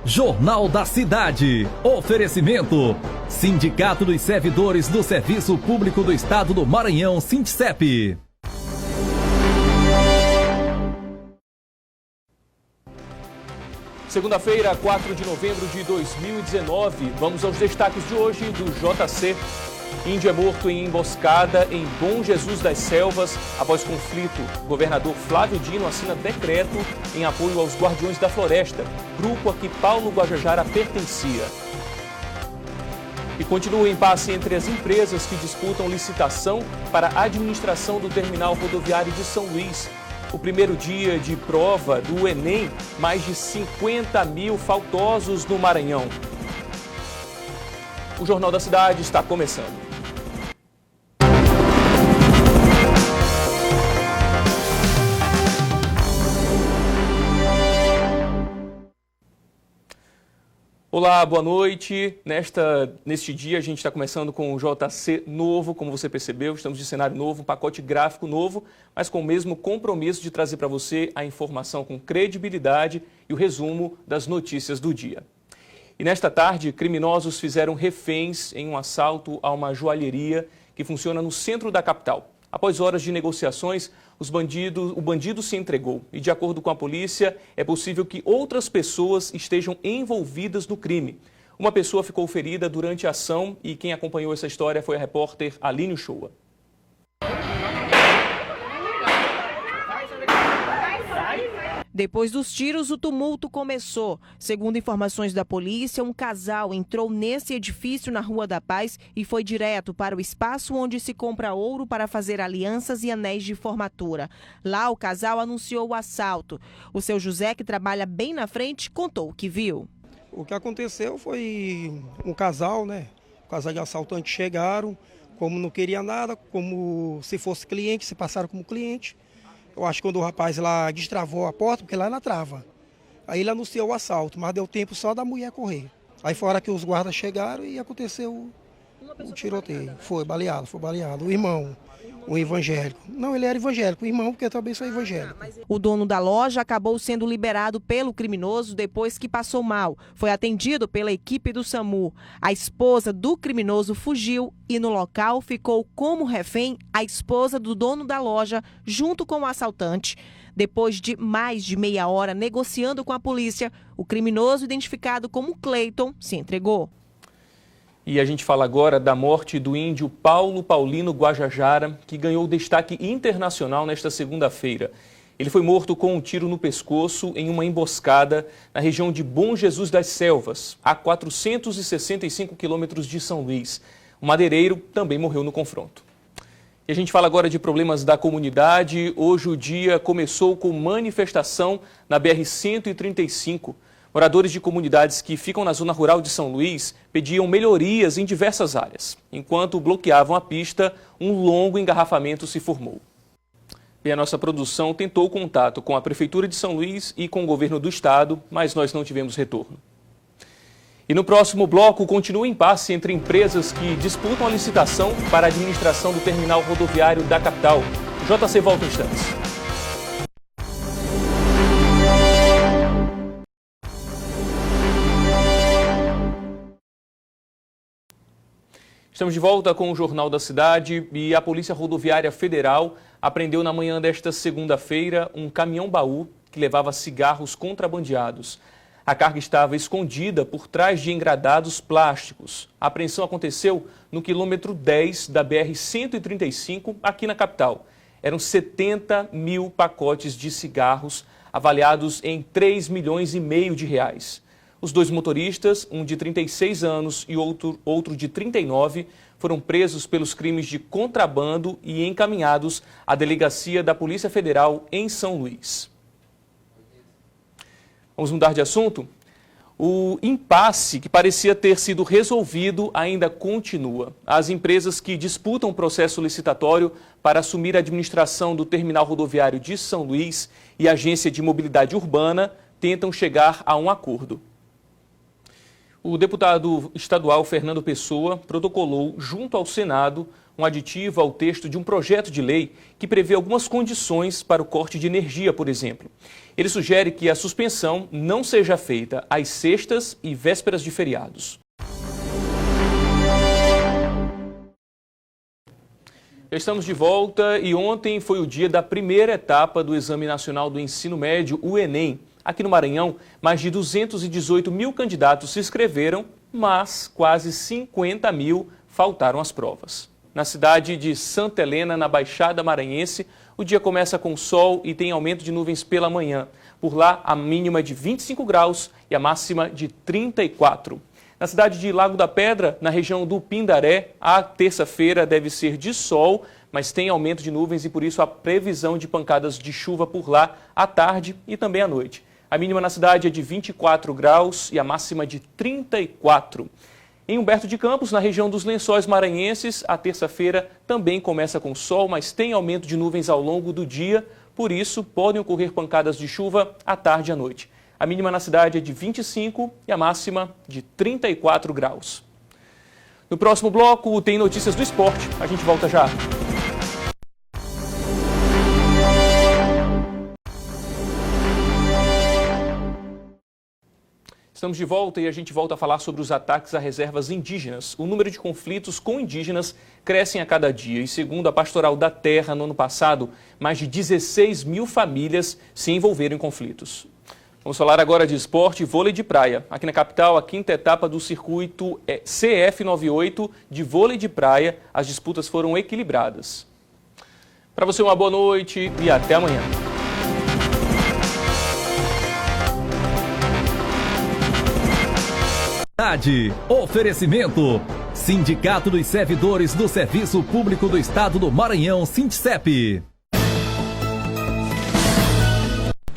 Jornal da Cidade. Oferecimento: Sindicato dos Servidores do Serviço Público do Estado do Maranhão, Sindicep. Segunda-feira, 4 de novembro de 2019. Vamos aos destaques de hoje do JC. Índio é morto em emboscada em Bom Jesus das Selvas. Após conflito, o governador Flávio Dino assina decreto em apoio aos Guardiões da Floresta, grupo a que Paulo Guajajara pertencia. E continua o impasse entre as empresas que disputam licitação para a administração do terminal rodoviário de São Luís. O primeiro dia de prova do Enem, mais de 50 mil faltosos no Maranhão. O Jornal da Cidade está começando. Olá, boa noite. Neste dia a gente está começando com o JC novo, como você percebeu, estamos de cenário novo, um pacote gráfico novo, mas com o mesmo compromisso de trazer para você a informação com credibilidade e o resumo das notícias do dia. E nesta tarde, criminosos fizeram reféns em um assalto a uma joalheria que funciona no centro da capital. Após horas de negociações, o bandido se entregou e, de acordo com a polícia, é possível que outras pessoas estejam envolvidas no crime. Uma pessoa ficou ferida durante a ação e quem acompanhou essa história foi a repórter Aline Uchoa. Depois dos tiros, o tumulto começou. Segundo informações da polícia, um casal entrou nesse edifício na Rua da Paz e foi direto para o espaço onde se compra ouro para fazer alianças e anéis de formatura. Lá, o casal anunciou o assalto. O seu José, que trabalha bem na frente, contou o que viu. O que aconteceu foi um casal, Um casal de assaltantes chegaram, como não queria nada, como se fosse cliente, se passaram como cliente. Eu acho que quando o rapaz lá destravou a porta, porque lá ela trava. Aí ele anunciou o assalto, mas deu tempo só da mulher correr. Aí foi a hora que os guardas chegaram e aconteceu o tiroteio. Foi baleado. O irmão, o evangélico. Não, ele era evangélico, o irmão, porque eu também sou evangélico. O dono da loja acabou sendo liberado pelo criminoso depois que passou mal. Foi atendido pela equipe do SAMU. A esposa do criminoso fugiu e no local ficou como refém a esposa do dono da loja junto com o assaltante. Depois de mais de meia hora negociando com a polícia, o criminoso, identificado como Cleiton, se entregou. E a gente fala agora da morte do índio Paulo Paulino Guajajara, que ganhou destaque internacional nesta segunda-feira. Ele foi morto com um tiro no pescoço em uma emboscada na região de Bom Jesus das Selvas, a 465 quilômetros de São Luís. O madeireiro também morreu no confronto. E a gente fala agora de problemas da comunidade. Hoje o dia começou com manifestação na BR-135. Moradores de comunidades que ficam na zona rural de São Luís pediam melhorias em diversas áreas. Enquanto bloqueavam a pista, um longo engarrafamento se formou. E a nossa produção tentou contato com a Prefeitura de São Luís e com o governo do estado, mas nós não tivemos retorno. E no próximo bloco, continua o impasse entre empresas que disputam a licitação para a administração do terminal rodoviário da capital. O JC volta em instantes. Estamos de volta com o Jornal da Cidade e a Polícia Rodoviária Federal apreendeu na manhã desta segunda-feira um caminhão-baú que levava cigarros contrabandeados. A carga estava escondida por trás de engradados plásticos. A apreensão aconteceu no quilômetro 10 da BR-135, aqui na capital. Eram 70 mil pacotes de cigarros avaliados em 3,5 milhões de reais. Os dois motoristas, um de 36 anos e outro de 39, foram presos pelos crimes de contrabando e encaminhados à delegacia da Polícia Federal em São Luís. Vamos mudar de assunto? O impasse que parecia ter sido resolvido ainda continua. As empresas que disputam o processo licitatório para assumir a administração do terminal rodoviário de São Luís e a Agência de Mobilidade Urbana tentam chegar a um acordo. O deputado estadual Fernando Pessoa protocolou junto ao Senado um aditivo ao texto de um projeto de lei que prevê algumas condições para o corte de energia, por exemplo. Ele sugere que a suspensão não seja feita às sextas e vésperas de feriados. Estamos de volta e ontem foi o dia da primeira etapa do Exame Nacional do Ensino Médio, o Enem. Aqui no Maranhão, mais de 218 mil candidatos se inscreveram, mas quase 50 mil faltaram às provas. Na cidade de Santa Helena, na Baixada Maranhense, o dia começa com sol e tem aumento de nuvens pela manhã. Por lá, a mínima é de 25 graus e a máxima de 34. Na cidade de Lago da Pedra, na região do Pindaré, a terça-feira deve ser de sol, mas tem aumento de nuvens e por isso a previsão de pancadas de chuva por lá à tarde e também à noite. A mínima na cidade é de 24 graus e a máxima de 34. Em Humberto de Campos, na região dos Lençóis Maranhenses, a terça-feira também começa com sol, mas tem aumento de nuvens ao longo do dia, por isso podem ocorrer pancadas de chuva à tarde e à noite. A mínima na cidade é de 25 e a máxima de 34 graus. No próximo bloco tem notícias do esporte. A gente volta já. Estamos de volta e a gente volta a falar sobre os ataques a reservas indígenas. O número de conflitos com indígenas crescem a cada dia e, segundo a Pastoral da Terra, no ano passado, mais de 16 mil famílias se envolveram em conflitos. Vamos falar agora de esporte e vôlei de praia. Aqui na capital, a quinta etapa do circuito CF98 de vôlei de praia. As disputas foram equilibradas. Para você, uma boa noite e até amanhã. Oferecimento: Sindicato dos Servidores do Serviço Público do Estado do Maranhão, SINTSEP.